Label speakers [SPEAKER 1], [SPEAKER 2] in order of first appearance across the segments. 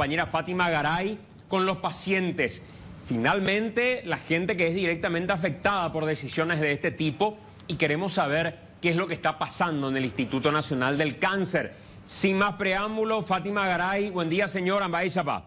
[SPEAKER 1] compañera Fátima Garay con los pacientes. Finalmente, la gente que es directamente afectada por decisiones de este tipo, y queremos saber qué es lo que está pasando en el Instituto Nacional del Cáncer. Sin más preámbulo, Fátima Garay, buen día, señora Ambay Chapá.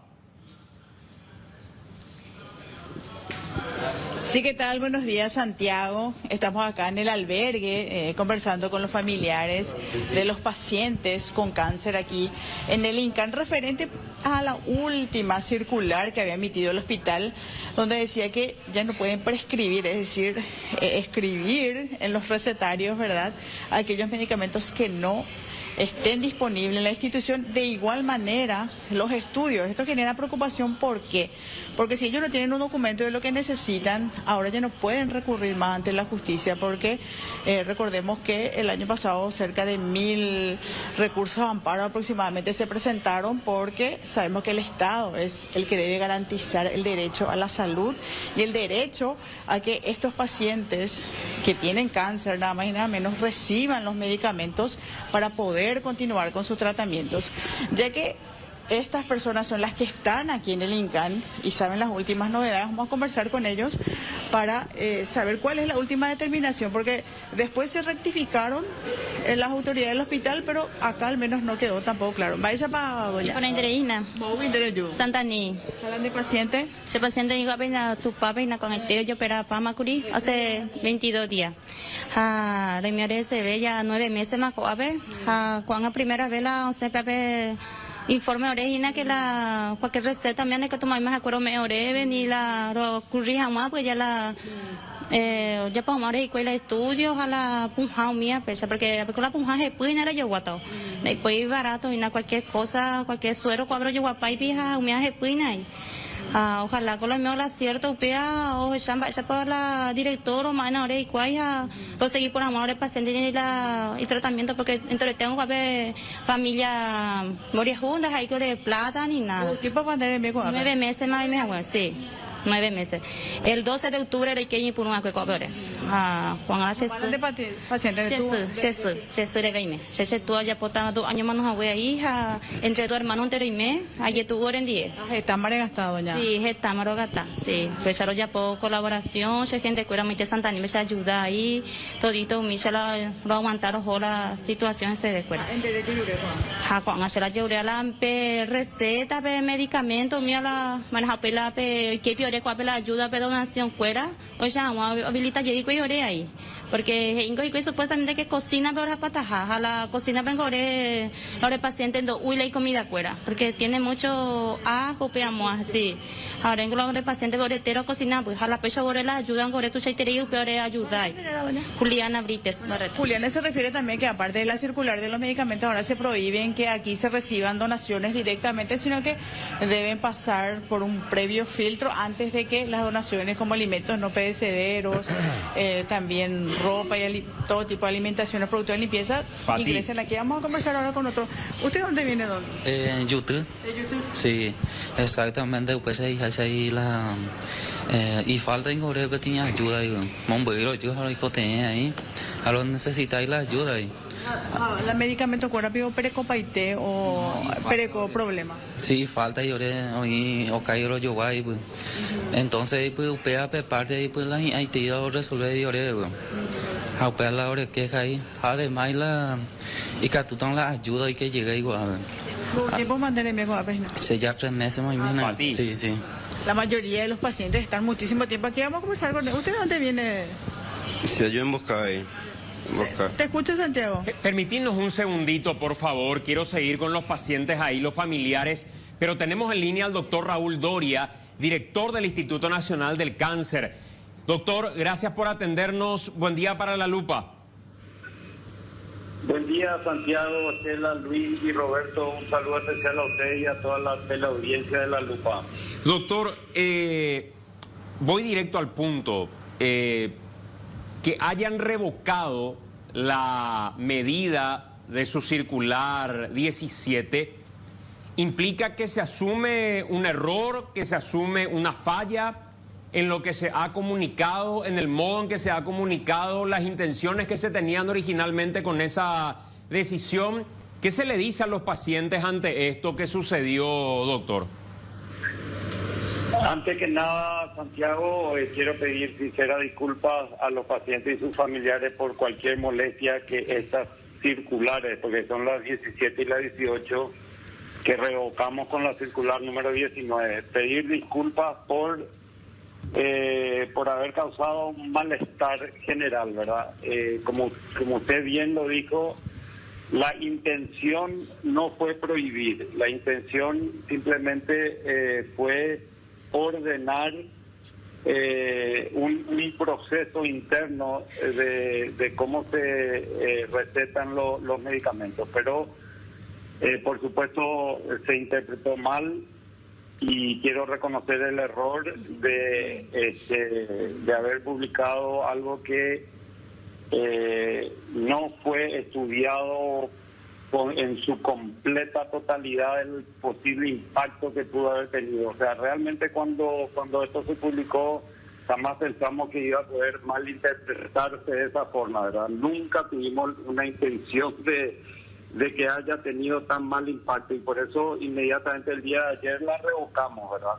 [SPEAKER 2] Sí, ¿qué tal? Buenos días, Santiago. Estamos acá en el albergue conversando con los familiares de los pacientes con cáncer aquí en el INCAN, referente a la última circular que había emitido el hospital, donde decía que ya no pueden prescribir, es decir, escribir en los recetarios, ¿verdad?, aquellos medicamentos que no estén disponibles en la institución. De igual manera, los estudios. Esto genera preocupación. ¿Por qué? Porque si ellos no tienen un documento de lo que necesitan, ahora ya no pueden recurrir más ante la justicia, porque recordemos que el año pasado cerca de 1000 recursos de amparo aproximadamente se presentaron, porque sabemos que el Estado es el que debe garantizar el derecho a la salud y el derecho a que estos pacientes que tienen cáncer, nada más y nada menos, reciban los medicamentos para poder continuar con sus tratamientos, ya que estas personas son las que están aquí en el INCAN y saben las últimas novedades. Vamos a conversar con ellos para saber cuál es la última determinación, porque después se rectificaron las autoridades del hospital, pero acá al menos no quedó tampoco claro. Vaya para doña.
[SPEAKER 3] Con Andreina. Santani.
[SPEAKER 2] ¿Hablan de paciente?
[SPEAKER 3] Ese paciente dijo apenas tu papá y con el yo para Macuri hace 22 días. La señora se ve ya 9 meses más joven. Cuando la primera vez la CPP informe orejina que la cualquier receta también hay que tomar más acuerdo me oreben y la lo corrija más, pues ya la ya podemos ir a la estudios a la punja mía, pesa porque la punja se puede ir a yo guato después barato y na cualquier cosa, cualquier suero cuadro yo guapa y pija mía se puede ir. Ojalá con lo mío la cierta upea o chamba esa para la director o mana ore y cuaya proseguir por amor al paciente y tratamiento, porque entonces tengo que ver familia morir juntas hay que de plata ni nada.
[SPEAKER 2] ¿Qué para mandar
[SPEAKER 3] 9 meses más y me hago, sí. 9 meses. El 12 de octubre hay que ir por una cuecobre. Juan H.
[SPEAKER 2] Paciente
[SPEAKER 3] Jesús de Gaime. Jesús tú ya potaba 2 años más no voy a hija entre tu hermano entero y me. Allí tu hora en 10.
[SPEAKER 2] Está gastado doña.
[SPEAKER 3] Sí, está marogata. Sí. Pecharon ya por colaboración, gente que era muy de Santa Ni me ayuda ahí. Todito me la lo aguantaron la situación se de cuera.
[SPEAKER 2] En derecho yo
[SPEAKER 3] Juan H. la llevé a la receta de medicamentos, mira la maneja pela que pior la ayuda de donación fuera, o sea, habilita y ahí, porque y supuestamente que cocina pero las patajas, a la cocina vengo los pacientes no huila y comida fuera, porque tiene mucho ajo, peamos así. Ahora en los pacientes boretero cocina, pues a la pecho borela ayudan gore tu cheitería y peor ayuda. Juliana Brites.
[SPEAKER 2] Juliana se refiere también que aparte de la circular de los medicamentos ahora se prohíben que aquí se reciban donaciones directamente, sino que deben pasar por un previo filtro antes de que las donaciones como alimentos no perecederos, también ropa y todo tipo de alimentaciones, productos de limpieza, ingresen aquí. Vamos a conversar ahora con otro. ¿Usted dónde viene, don?
[SPEAKER 4] YouTube.
[SPEAKER 2] ¿De YouTube?
[SPEAKER 4] Sí, exactamente. Pues ahí la y falta en Corea que tenía ayuda ahí. Mombero, yo ahora ahí. A lo necesitáis la ayuda ahí.
[SPEAKER 2] ¿La medicamento cuál rápido perecopaité o pereco problema?
[SPEAKER 4] Sí, falta y ahora hoy o cairo yo guay pues. Entonces pues upea parte y pues la hay tirado resolver y ahora a upea la hora que hay además la y que tú la ayuda y que llegue igual.
[SPEAKER 2] ¿Cuánto tiempo mandaré mi página?
[SPEAKER 4] Se ya 3 meses más o menos. Sí, sí.
[SPEAKER 2] La mayoría de los pacientes están muchísimo tiempo aquí. Vamos a conversar con él. ¿Usted de dónde viene?
[SPEAKER 5] Sí, yo en Boscay.
[SPEAKER 2] Te escucho, Santiago.
[SPEAKER 1] Permitirnos un segundito, por favor. Quiero seguir con los pacientes ahí, los familiares, pero tenemos en línea al doctor Raúl Doria, director del Instituto Nacional del Cáncer. Doctor, gracias por atendernos. Buen día para La Lupa.
[SPEAKER 6] Buen día, Santiago, Estela, Luis y Roberto. Un saludo especial a usted y a toda la teleaudiencia de La Lupa.
[SPEAKER 1] Doctor, voy directo al punto. Que hayan revocado la medida de su circular 17 implica que se asume un error, que se asume una falla en lo que se ha comunicado, en el modo en que se ha comunicado, las intenciones que se tenían originalmente con esa decisión. ¿Qué se le dice a los pacientes ante esto que sucedió, doctor?
[SPEAKER 6] Antes que nada, Santiago, quiero pedir sinceras disculpas a los pacientes y sus familiares por cualquier molestia que estas circulares, porque son las 17 y las 18, que revocamos con la circular número 19. Pedir disculpas por haber causado un malestar general, ¿verdad? Como usted bien lo dijo, la intención no fue prohibir, la intención simplemente fue ordenar un proceso interno de cómo se recetan los medicamentos, pero por supuesto se interpretó mal y quiero reconocer el error de haber publicado algo que no fue estudiado en su completa totalidad el posible impacto que pudo haber tenido. O sea, realmente cuando esto se publicó, jamás pensamos que iba a poder malinterpretarse de esa forma, ¿verdad? Nunca tuvimos una intención de que haya tenido tan mal impacto y por eso inmediatamente el día de ayer la revocamos, ¿verdad?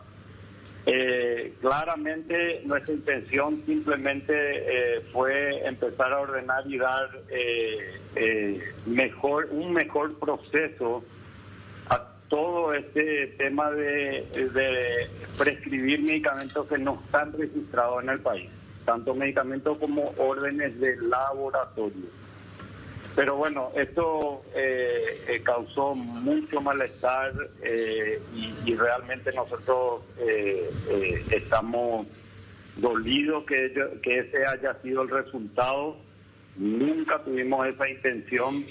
[SPEAKER 6] Claramente nuestra intención simplemente fue empezar a ordenar y dar un mejor proceso a todo este tema de prescribir medicamentos que no están registrados en el país, tanto medicamentos como órdenes de laboratorio. Pero bueno, esto causó mucho malestar y realmente nosotros estamos dolidos que ese haya sido el resultado. Nunca tuvimos esa intención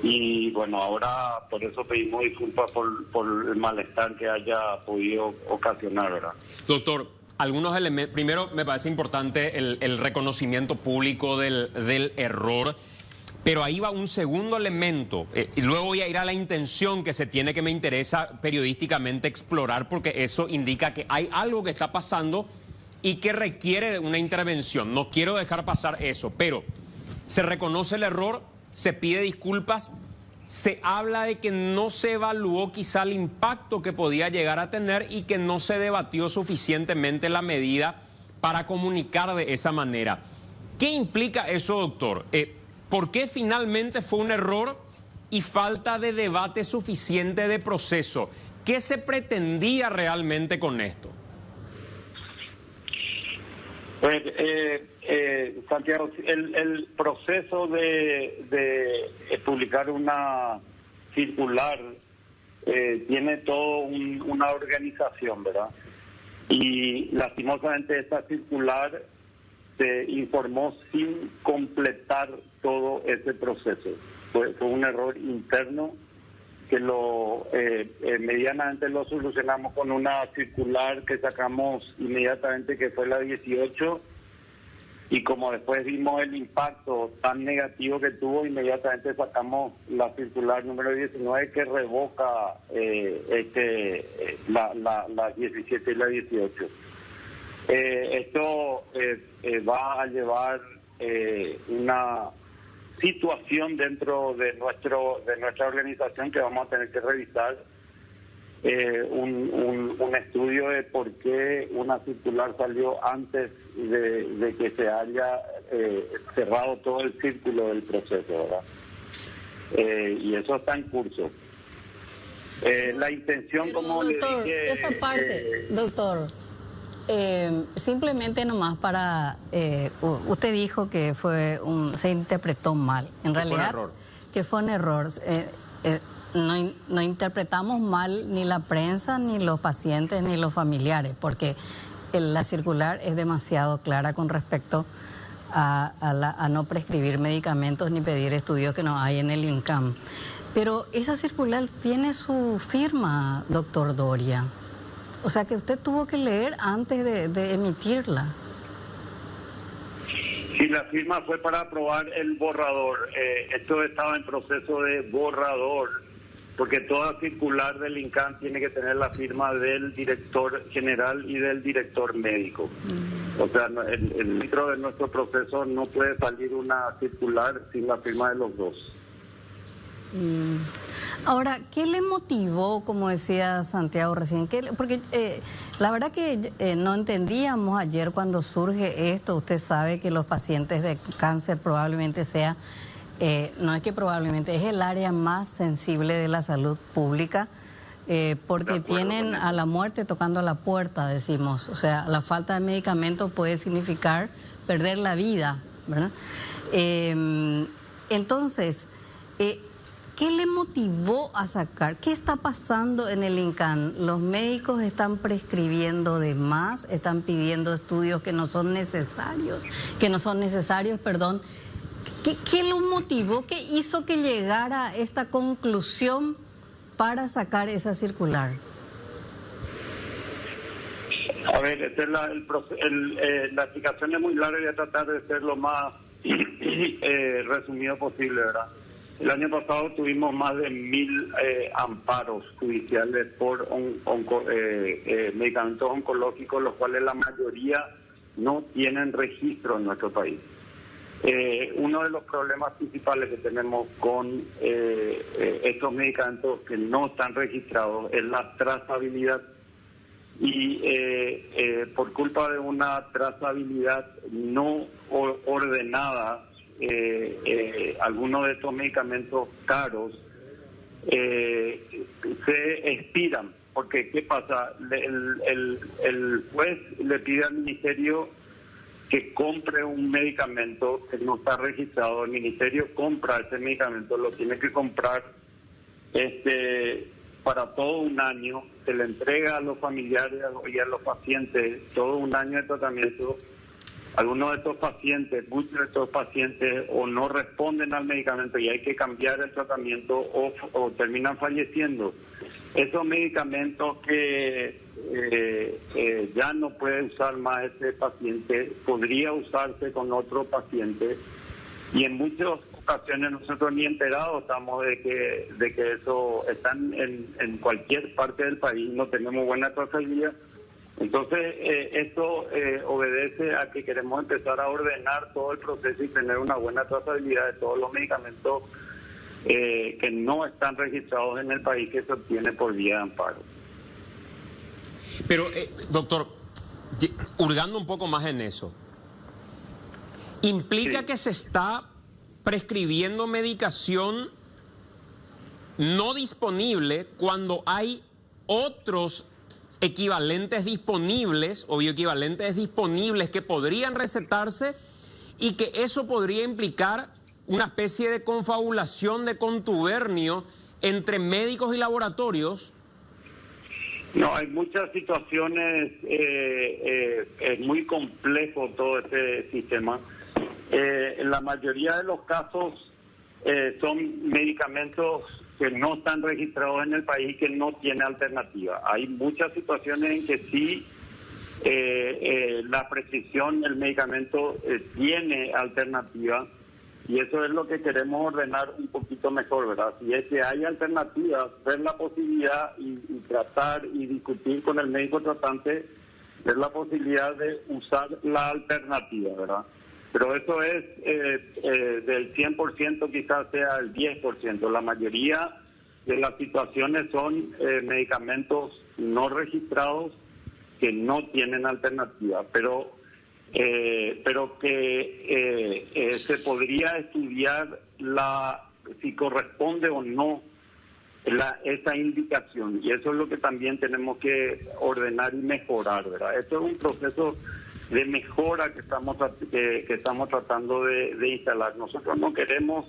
[SPEAKER 6] y bueno, ahora por eso pedimos disculpas por el malestar que haya podido ocasionar, ¿verdad?
[SPEAKER 1] Doctor, algunos elementos. Primero, me parece importante el reconocimiento público del error. Pero ahí va un segundo elemento, y luego voy a ir a la intención que se tiene, que me interesa periodísticamente explorar, porque eso indica que hay algo que está pasando y que requiere de una intervención. No quiero dejar pasar eso, pero se reconoce el error, se pide disculpas, se habla de que no se evaluó quizá el impacto que podía llegar a tener y que no se debatió suficientemente la medida para comunicar de esa manera. ¿Qué implica eso, doctor? ¿Por qué finalmente fue un error y falta de debate suficiente de proceso? ¿Qué se pretendía realmente con esto?
[SPEAKER 6] Pues, Santiago, el proceso de publicar una circular tiene todo una organización, ¿verdad? Y lastimosamente esta circular se informó sin completar todo ese proceso. Fue un error interno que medianamente lo solucionamos con una circular que sacamos inmediatamente, que fue la 18, y como después vimos el impacto tan negativo que tuvo, inmediatamente sacamos la circular número 19 que revoca la 17 y la 18. Esto va a llevar una situación dentro de nuestra organización que vamos a tener que revisar, un estudio de por qué una circular salió antes de que se haya cerrado todo el círculo del proceso, ¿verdad? Y eso está en curso. La intención, como
[SPEAKER 7] doctor,
[SPEAKER 6] le dije...
[SPEAKER 7] Esa parte, doctor... simplemente nomás para usted dijo que se interpretó mal, en realidad que fue un error. No interpretamos mal ni la prensa, ni los pacientes, ni los familiares, porque la circular es demasiado clara con respecto a no prescribir medicamentos ni pedir estudios que no hay en el INCAM. Pero esa circular tiene su firma, doctor Doria. O sea que usted tuvo que leer antes de emitirla.
[SPEAKER 6] Sí, la firma fue para aprobar el borrador. Esto estaba en proceso de borrador, porque toda circular del INCAM tiene que tener la firma del director general y del director médico. O sea, dentro de nuestro proceso no puede salir una circular sin la firma de los dos.
[SPEAKER 7] Ahora, ¿qué le motivó, como decía Santiago recién? Porque la verdad que no entendíamos ayer cuando surge esto. Usted sabe que los pacientes de cáncer probablemente sea, no es que probablemente, es el área más sensible de la salud pública, porque tienen a la muerte tocando la puerta, decimos. O sea, la falta de medicamentos puede significar perder la vida, ¿verdad? Entonces, ¿qué le motivó a sacar? ¿Qué está pasando en el INCAN? ¿Los médicos están prescribiendo de más? ¿Están pidiendo estudios que no son necesarios? Perdón. ¿Qué lo motivó? ¿Qué hizo que llegara a esta conclusión para sacar esa circular?
[SPEAKER 6] A ver, la explicación es muy larga y voy a tratar de ser lo más resumido posible, ¿verdad? El año pasado tuvimos más de 1.000 amparos judiciales por medicamentos oncológicos, los cuales la mayoría no tienen registro en nuestro país. Uno de los problemas principales que tenemos con estos medicamentos que no están registrados es la trazabilidad. Y por culpa de una trazabilidad no ordenada, algunos de estos medicamentos caros se expiran. Porque, ¿qué pasa? El juez le pide al ministerio que compre un medicamento que no está registrado. El ministerio compra ese medicamento, lo tiene que comprar para todo un año, se le entrega a los familiares y a los pacientes todo un año de tratamiento. Algunos de estos pacientes, muchos de estos pacientes o no responden al medicamento y hay que cambiar el tratamiento o terminan falleciendo. Esos medicamentos que ya no puede usar más este paciente, podría usarse con otro paciente, y en muchas ocasiones nosotros ni enterados estamos de que eso están en cualquier parte del país, no tenemos buena trazabilidad. Entonces esto obedece a que queremos empezar a ordenar todo el proceso y tener una buena trazabilidad de todos los medicamentos que no están registrados en el país, que se obtiene por vía de amparo.
[SPEAKER 1] Pero, doctor, hurgando un poco más en eso, ¿implica que se está prescribiendo medicación no disponible cuando hay otros equivalentes disponibles o bioequivalentes disponibles que podrían recetarse y que eso podría implicar una especie de confabulación, de contubernio entre médicos y laboratorios?
[SPEAKER 6] No, hay muchas situaciones, es muy complejo todo este sistema. En la mayoría de los casos son medicamentos que no están registrados en el país y que no tienen alternativa. Hay muchas situaciones en que sí la prescripción del medicamento tiene alternativa, y eso es lo que queremos ordenar un poquito mejor, ¿verdad? Si es que hay alternativas, ver la posibilidad y tratar y discutir con el médico tratante, ver la posibilidad de usar la alternativa, ¿verdad? Pero eso es del 100%, quizás sea el 10%. La mayoría de las situaciones son medicamentos no registrados que no tienen alternativa, pero que se podría estudiar si corresponde o no esa indicación, y eso es lo que también tenemos que ordenar y mejorar, ¿verdad? Esto es un proceso de mejora que estamos tratando de instalar. Nosotros no queremos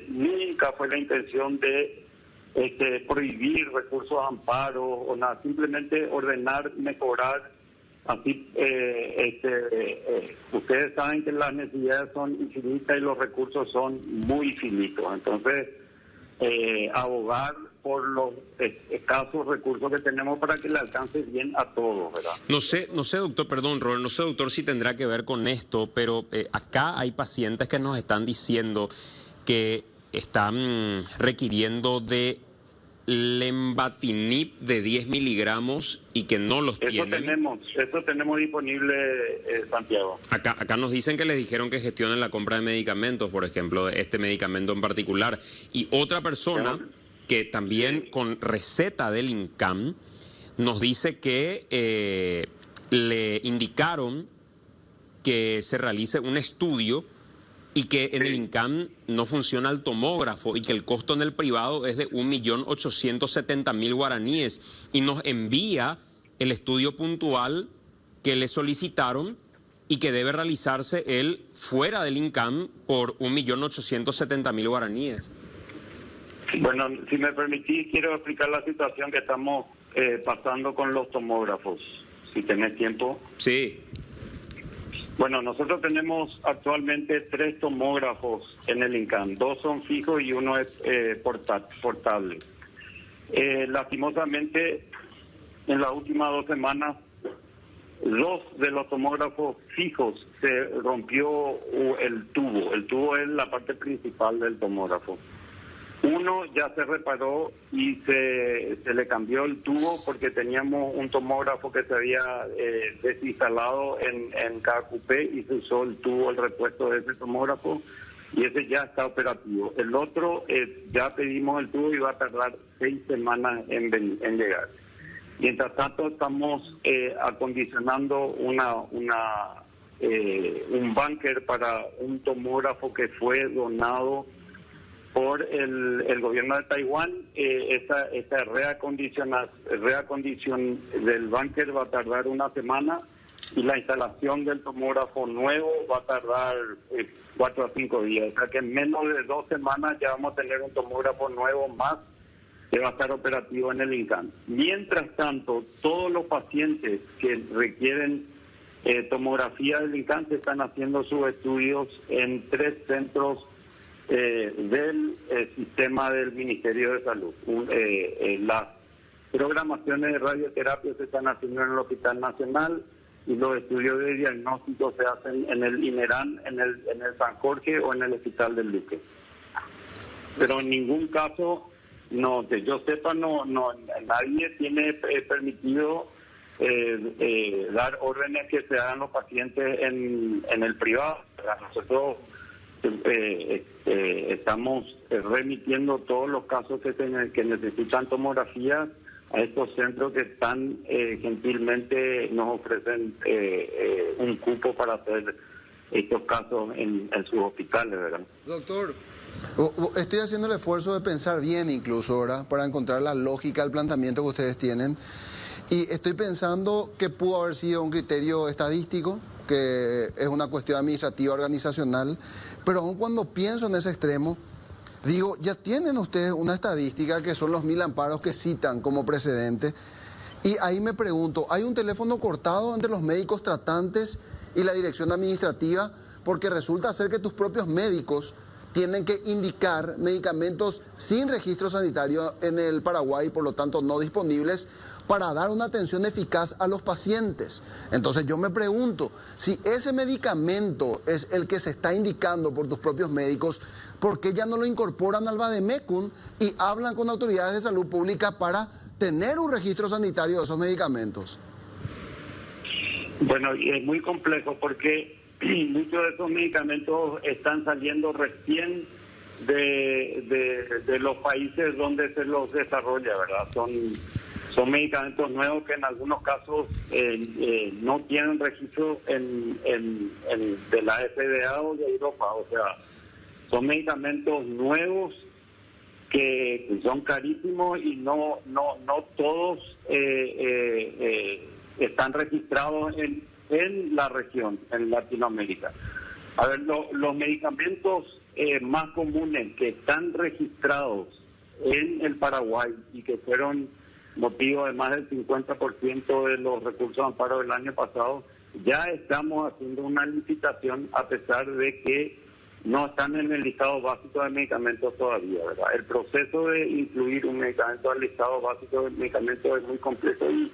[SPEAKER 6] nunca fue la intención de prohibir recursos de amparo o nada, simplemente ordenar, mejorar. Así, ustedes saben que las necesidades son infinitas y los recursos son muy finitos. Entonces, abogar por los escasos recursos que tenemos para que le alcance bien a todos, ¿verdad?
[SPEAKER 1] No sé, doctor, perdón, Robert, no sé, doctor, si tendrá que ver con esto, pero acá hay pacientes que nos están diciendo que están requiriendo de lenvatinib de 10 miligramos y que no los tienen.
[SPEAKER 6] Eso tenemos disponible, Santiago.
[SPEAKER 1] Acá nos dicen que les dijeron que gestionen la compra de medicamentos, por ejemplo, de este medicamento en particular. Y otra persona que también con receta del INCAM nos dice que le indicaron que se realice un estudio y que en el INCAM no funciona el tomógrafo y que el costo en el privado es de 1.870.000 guaraníes y nos envía el estudio puntual que le solicitaron y que debe realizarse él fuera del INCAM por 1.870.000 guaraníes.
[SPEAKER 6] Bueno, si me permitís, quiero explicar la situación que estamos pasando con los tomógrafos, si tenés tiempo.
[SPEAKER 1] Sí.
[SPEAKER 6] Bueno, nosotros tenemos actualmente 3 tomógrafos en el INCAM. 2 son fijos y uno es portable. Lastimosamente, en las últimas 2 semanas, 2 de los tomógrafos fijos se rompió el tubo. El tubo es la parte principal del tomógrafo. Uno ya se reparó y se le cambió el tubo porque teníamos un tomógrafo que se había desinstalado en cada cupé y se usó el tubo, el repuesto de ese tomógrafo, y ese ya está operativo. El otro, ya pedimos el tubo y va a tardar 6 semanas en llegar. Mientras tanto, estamos acondicionando un búnker para un tomógrafo que fue donado por el gobierno de Taiwán. Esta reacondición del búnker va a tardar 1 semana y la instalación del tomógrafo nuevo va a tardar 4 a 5 días. O sea que en menos de 2 semanas ya vamos a tener un tomógrafo nuevo más que va a estar operativo en el INCAM. Mientras tanto, todos los pacientes que requieren tomografía del INCAM se están haciendo sus estudios en 3 centros del sistema del Ministerio de Salud. Las programaciones de radioterapia se están haciendo en el Hospital Nacional y los estudios de diagnóstico se hacen en el INERAN, en el San Jorge o en el Hospital del Luque. Pero en ningún caso, no, que yo sepa, nadie tiene permitido dar órdenes que se hagan los pacientes en el privado. Nosotros estamos remitiendo todos los casos que necesitan tomografía a estos centros que están gentilmente nos ofrecen un cupo para hacer estos casos en sus hospitales, ¿verdad?
[SPEAKER 8] Doctor, estoy haciendo el esfuerzo de pensar bien incluso, ¿verdad?, para encontrar la lógica del planteamiento que ustedes tienen, y estoy pensando que pudo haber sido un criterio estadístico, que es una cuestión administrativa organizacional, pero aun cuando pienso en ese extremo, digo, ya tienen ustedes una estadística que son los 1000 amparos que citan como precedente, y ahí me pregunto, ¿hay un teléfono cortado entre los médicos tratantes y la dirección administrativa? Porque resulta ser que tus propios médicos tienen que indicar medicamentos sin registro sanitario en el Paraguay, por lo tanto no disponibles, para dar una atención eficaz a los pacientes. Entonces yo me pregunto, si ese medicamento es el que se está indicando por tus propios médicos, ¿por qué ya no lo incorporan al Vademecum y hablan con autoridades de salud pública para tener un registro sanitario de esos medicamentos?
[SPEAKER 6] Bueno, y es muy complejo porque muchos de esos medicamentos están saliendo recién de los países donde se los desarrolla, ¿verdad? Son medicamentos nuevos que en algunos casos no tienen registro de la FDA o de Europa. O sea, son medicamentos nuevos que son carísimos y no todos están registrados en la región, en Latinoamérica. A ver, los medicamentos más comunes que están registrados en el Paraguay y que fueron motivo de más del 50% de los recursos de amparo del año pasado, ya estamos haciendo una licitación a pesar de que no están en el listado básico de medicamentos todavía, ¿verdad? El proceso de incluir un medicamento al listado básico de medicamentos es muy complejo y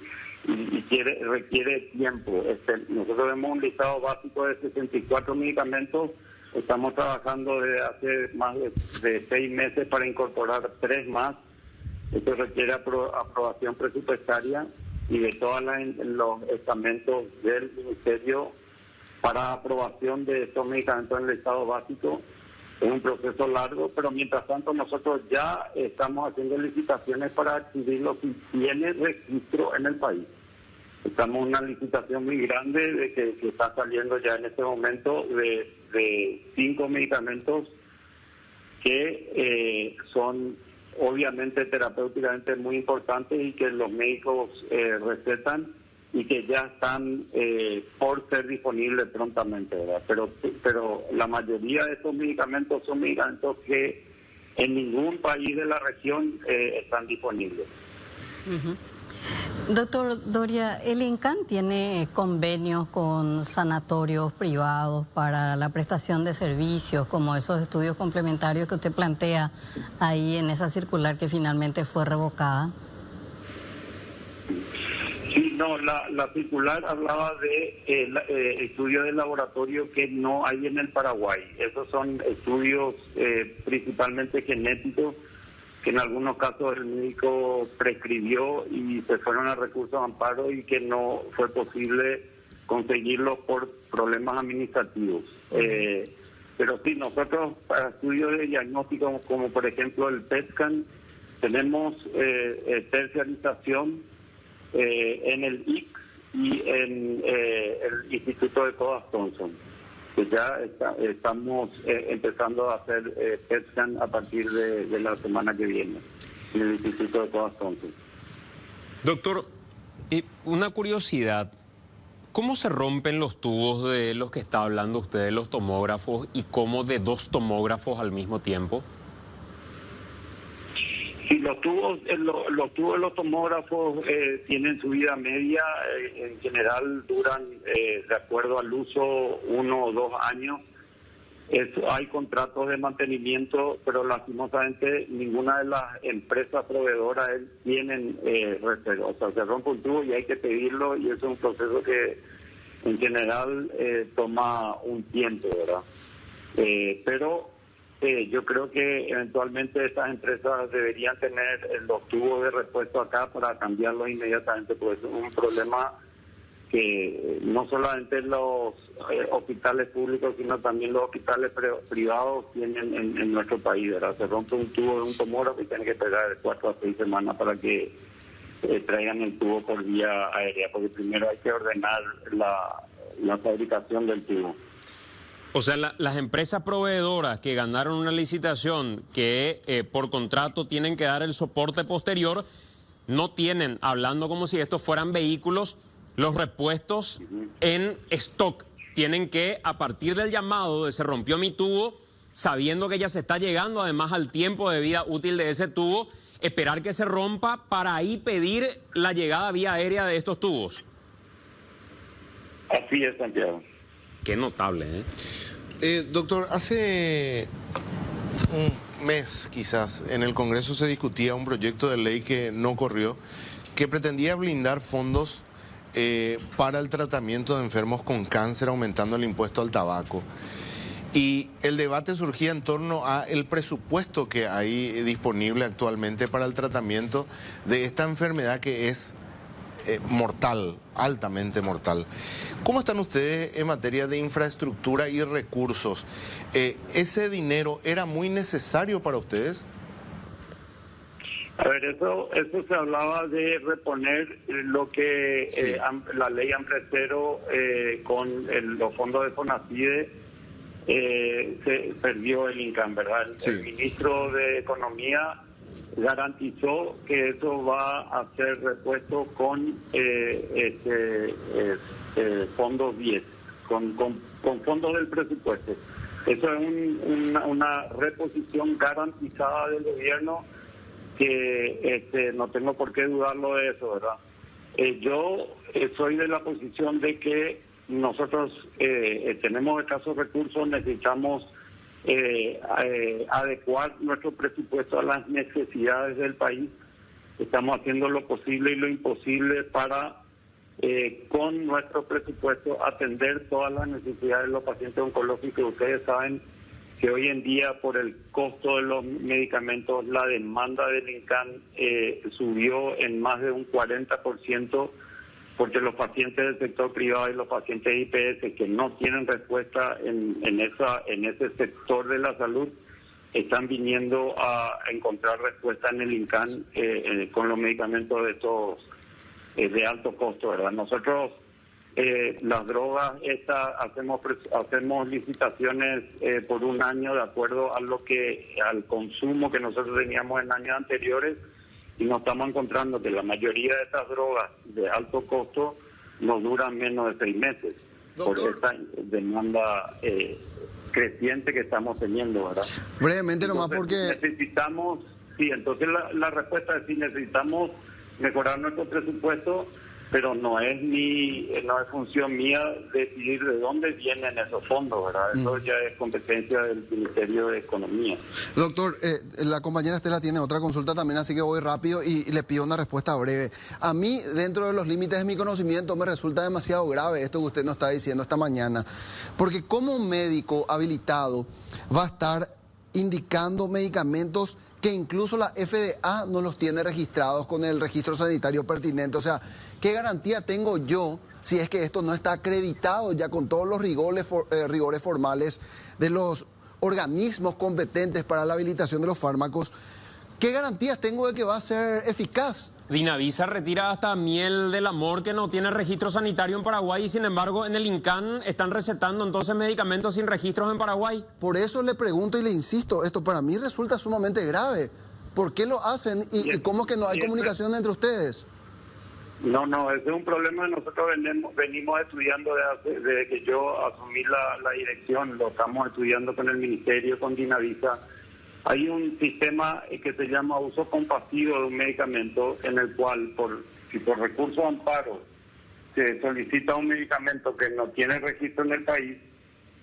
[SPEAKER 6] requiere tiempo. Nosotros vemos un listado básico de 64 medicamentos, estamos trabajando desde hace más de 6 meses para incorporar 3 más Esto requiere aprobación presupuestaria y de todos los estamentos del Ministerio para aprobación de estos medicamentos en el estado básico. Es un proceso largo, pero mientras tanto nosotros ya estamos haciendo licitaciones para adquirirlo si tiene registro en el país. Estamos en una licitación muy grande de que está saliendo ya en este momento de 5 medicamentos que son obviamente terapéuticamente muy importantes y que los médicos recetan y que ya están por ser disponibles prontamente, ¿verdad? Pero la mayoría de estos medicamentos son medicamentos que en ningún país de la región están disponibles.
[SPEAKER 7] Doctor Doria, el INCAN tiene convenios con sanatorios privados para la prestación de servicios, como esos estudios complementarios que usted plantea ahí en esa circular que finalmente fue revocada.
[SPEAKER 6] Sí, no, la circular hablaba de estudios de laboratorio que no hay en el Paraguay. Esos son estudios principalmente genéticos, que en algunos casos el médico prescribió y se fueron a recursos de amparo y que no fue posible conseguirlos por problemas administrativos. Pero sí, nosotros para estudios de diagnóstico, como por ejemplo el PET-SCAN, tenemos terciarización en el IC y en el Instituto de Codas Thompson, que ya estamos empezando a hacer PET-SCAN a partir de la semana que viene en el Instituto de Codas Thompson.
[SPEAKER 1] Doctor, una curiosidad, ¿cómo se rompen los tubos de los que está hablando usted, de los tomógrafos, y cómo de 2 tomógrafos al mismo tiempo?
[SPEAKER 6] Sí, los tubos de los tomógrafos tienen su vida media, en general duran, de acuerdo al uso, 1 o 2 años. Hay contratos de mantenimiento, pero lastimosamente ninguna de las empresas proveedoras tienen reserva. O sea, se rompe un tubo y hay que pedirlo, y eso es un proceso que en general toma un tiempo, ¿verdad? Pero yo creo que eventualmente estas empresas deberían tener los tubos de repuesto acá para cambiarlos inmediatamente, porque es un problema que no solamente los hospitales públicos, sino también los hospitales privados tienen en nuestro país, ¿verdad? Se rompe un tubo de un tomógrafo y tiene que esperar de 4 a 6 semanas para que traigan el tubo por vía aérea, porque primero hay que ordenar la fabricación del tubo.
[SPEAKER 1] O sea, las empresas proveedoras que ganaron una licitación que por contrato tienen que dar el soporte posterior, no tienen, hablando como si estos fueran vehículos, los repuestos en stock. Tienen que, a partir del llamado de se rompió mi tubo, sabiendo que ya se está llegando además al tiempo de vida útil de ese tubo, esperar que se rompa para ahí pedir la llegada vía aérea de estos tubos.
[SPEAKER 6] Así es, Santiago.
[SPEAKER 1] Qué notable, ¿eh?
[SPEAKER 9] Doctor, hace un mes quizás en el Congreso se discutía un proyecto de ley que no corrió, que pretendía blindar fondos para el tratamiento de enfermos con cáncer, aumentando el impuesto al tabaco. Y el debate surgía en torno a el presupuesto que hay disponible actualmente para el tratamiento de esta enfermedad que es mortal, altamente mortal. ¿Cómo están ustedes en materia de infraestructura y recursos? ¿Ese dinero era muy necesario para ustedes?
[SPEAKER 6] A ver, eso se hablaba de reponer lo que
[SPEAKER 9] sí.
[SPEAKER 6] La ley Hambre-Cero con los fondos de FONACIDE se perdió el INCAN, ¿verdad?
[SPEAKER 9] Sí.
[SPEAKER 6] El ministro de Economía garantizó que eso va a ser repuesto con fondos 10, con fondos del presupuesto. Eso es una reposición garantizada del gobierno que no tengo por qué dudarlo de eso, ¿verdad? Yo soy de la posición de que nosotros tenemos escasos recursos, necesitamos adecuar nuestro presupuesto a las necesidades del país. Estamos haciendo lo posible y lo imposible para, con nuestro presupuesto, atender todas las necesidades de los pacientes oncológicos. Ustedes saben que hoy en día por el costo de los medicamentos la demanda del INCAN subió en más de un 40%, porque los pacientes del sector privado y los pacientes IPS que no tienen respuesta en ese sector de la salud están viniendo a encontrar respuesta en el INCAN con los medicamentos de estos de alto costo, ¿verdad? Nosotros las drogas hacemos licitaciones por un año de acuerdo a al consumo que nosotros teníamos en años anteriores, y nos estamos encontrando que la mayoría de estas drogas de alto costo nos duran menos de 6 meses. Doctor, por esta demanda creciente que estamos teniendo, ¿verdad?
[SPEAKER 8] Brevemente nomás, porque
[SPEAKER 6] necesitamos, sí, entonces la respuesta es sí, necesitamos mejorar nuestro presupuesto, pero no es función mía decidir de dónde vienen esos fondos, ¿verdad? Eso ya es competencia del Ministerio de Economía.
[SPEAKER 8] Doctor, la compañera Estela tiene otra consulta también, así que voy rápido y le pido una respuesta breve. A mí, dentro de los límites de mi conocimiento, me resulta demasiado grave esto que usted nos está diciendo esta mañana, porque como un médico habilitado va a estar indicando medicamentos que incluso la FDA no los tiene registrados con el registro sanitario pertinente. O sea, ¿qué garantía tengo yo si es que esto no está acreditado ya con todos los rigores formales de los organismos competentes para la habilitación de los fármacos? ¿Qué garantías tengo de que va a ser eficaz?
[SPEAKER 1] Dinavisa retira hasta miel del amor que no tiene registro sanitario en Paraguay y sin embargo en el INCAN están recetando entonces medicamentos sin registros en Paraguay.
[SPEAKER 8] Por eso le pregunto y le insisto, esto para mí resulta sumamente grave. ¿Por qué lo hacen y cómo es que no hay comunicación entre ustedes?
[SPEAKER 6] No, ese es un problema que nosotros venimos estudiando desde que yo asumí la dirección, lo estamos estudiando con el Ministerio, con Dinavisa. Hay un sistema que se llama uso compasivo de un medicamento, en el cual, si por recurso de amparo se solicita un medicamento que no tiene registro en el país,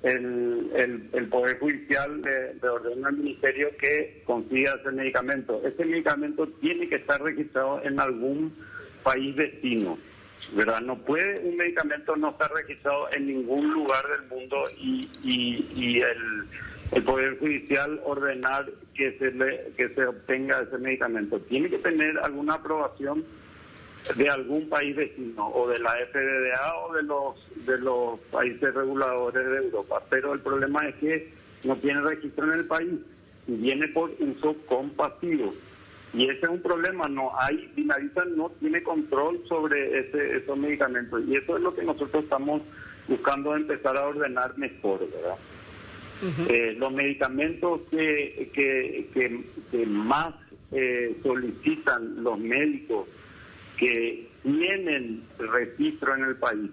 [SPEAKER 6] el Poder Judicial le ordena al Ministerio que consiga ese medicamento. Ese medicamento tiene que estar registrado en algún país destino, ¿verdad? No puede un medicamento no estar registrado en ningún lugar del mundo y el Poder Judicial ordenar que se obtenga ese medicamento. Tiene que tener alguna aprobación de algún país vecino, o de la FDA o de los países reguladores de Europa. Pero el problema es que no tiene registro en el país y viene por uso compasivo. Y ese es un problema. Dinavisa no tiene control sobre esos medicamentos. Y eso es lo que nosotros estamos buscando empezar a ordenar mejor, ¿verdad? Los medicamentos que más solicitan los médicos que tienen registro en el país,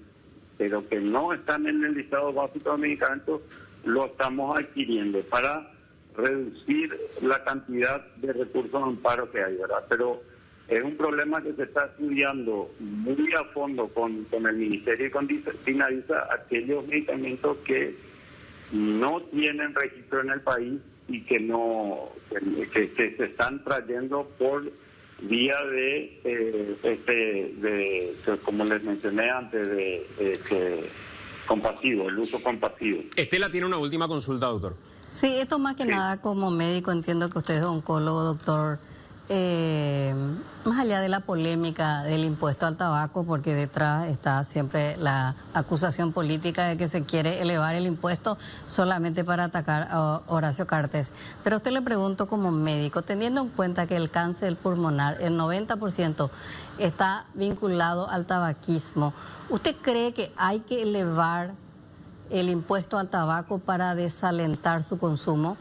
[SPEAKER 6] pero que no están en el listado básico de medicamentos, lo estamos adquiriendo para reducir la cantidad de recursos de amparo que hay, ¿verdad? Pero es un problema que se está estudiando muy a fondo con el Ministerio y con Dinavisa, aquellos medicamentos que no tienen registro en el país y que se están trayendo por vía como les mencioné antes, compasivo, el uso compasivo.
[SPEAKER 1] Estela tiene una última consulta, doctor.
[SPEAKER 7] Sí, esto más que nada como médico, entiendo que usted es oncólogo, doctor. Más allá de la polémica del impuesto al tabaco, porque detrás está siempre la acusación política de que se quiere elevar el impuesto solamente para atacar a Horacio Cartes. Pero a usted le pregunto como médico, teniendo en cuenta que el cáncer pulmonar, el 90% está vinculado al tabaquismo, ¿usted cree que hay que elevar el impuesto al tabaco para desalentar su consumo?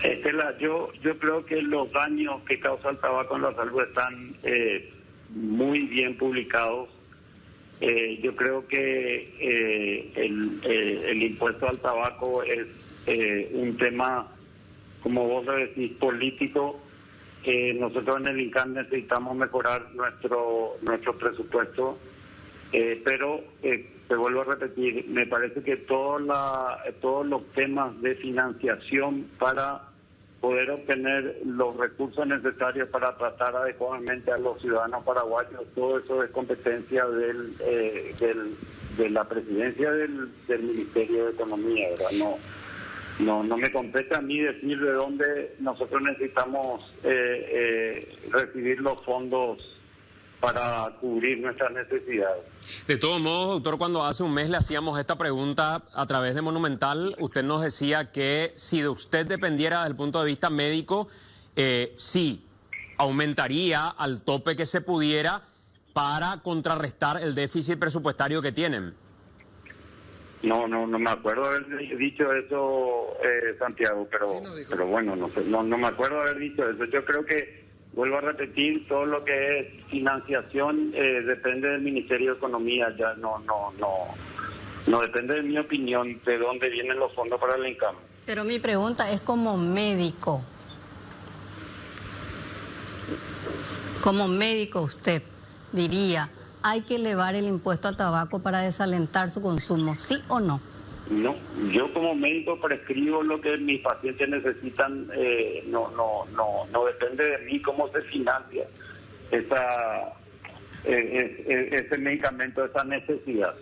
[SPEAKER 6] Estela, yo creo que los daños que causa el tabaco en la salud están muy bien publicados. Yo creo que el impuesto al tabaco es un tema, como vos lo decís, político. Nosotros en el INCAN necesitamos mejorar nuestro presupuesto, pero te vuelvo a repetir, me parece que todos los temas de financiación para poder obtener los recursos necesarios para tratar adecuadamente a los ciudadanos paraguayos, todo eso es competencia del la presidencia del Ministerio de Economía, ¿verdad? No me compete a mí decir de dónde nosotros necesitamos recibir los fondos para cubrir nuestras necesidades.
[SPEAKER 1] De todos modos, doctor, cuando hace un mes le hacíamos esta pregunta a través de Monumental, usted nos decía que si de usted dependiera desde el punto de vista médico, sí, aumentaría al tope que se pudiera para contrarrestar el déficit presupuestario que tienen.
[SPEAKER 6] No me acuerdo haber dicho eso, Santiago, pero bueno, no me acuerdo haber dicho eso. Yo creo que, vuelvo a repetir, todo lo que es financiación depende del Ministerio de Economía, ya no depende de mi opinión de dónde vienen los fondos para el INCAM.
[SPEAKER 7] Pero mi pregunta es como médico usted diría, ¿hay que elevar el impuesto al tabaco para desalentar su consumo, sí o no?
[SPEAKER 6] No, yo como médico prescribo lo que mis pacientes necesitan, no depende de mí cómo se financia ese medicamento, esa necesidad.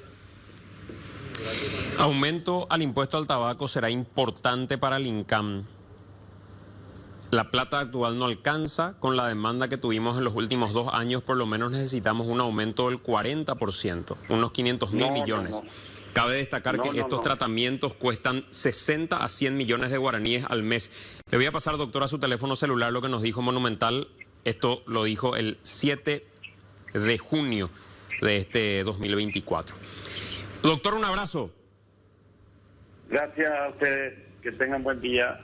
[SPEAKER 1] Aumento al impuesto al tabaco será importante para el INCAM. La plata actual no alcanza con la demanda que tuvimos en los últimos 2 años, por lo menos necesitamos un aumento del 40%, unos 500.000 millones. Cabe destacar que estos tratamientos cuestan 60 a 100 millones de guaraníes al mes. Le voy a pasar, doctor, a su teléfono celular lo que nos dijo Monumental. Esto lo dijo el 7 de junio de este 2024. Doctor, un abrazo.
[SPEAKER 6] Gracias a ustedes. Que tengan buen día.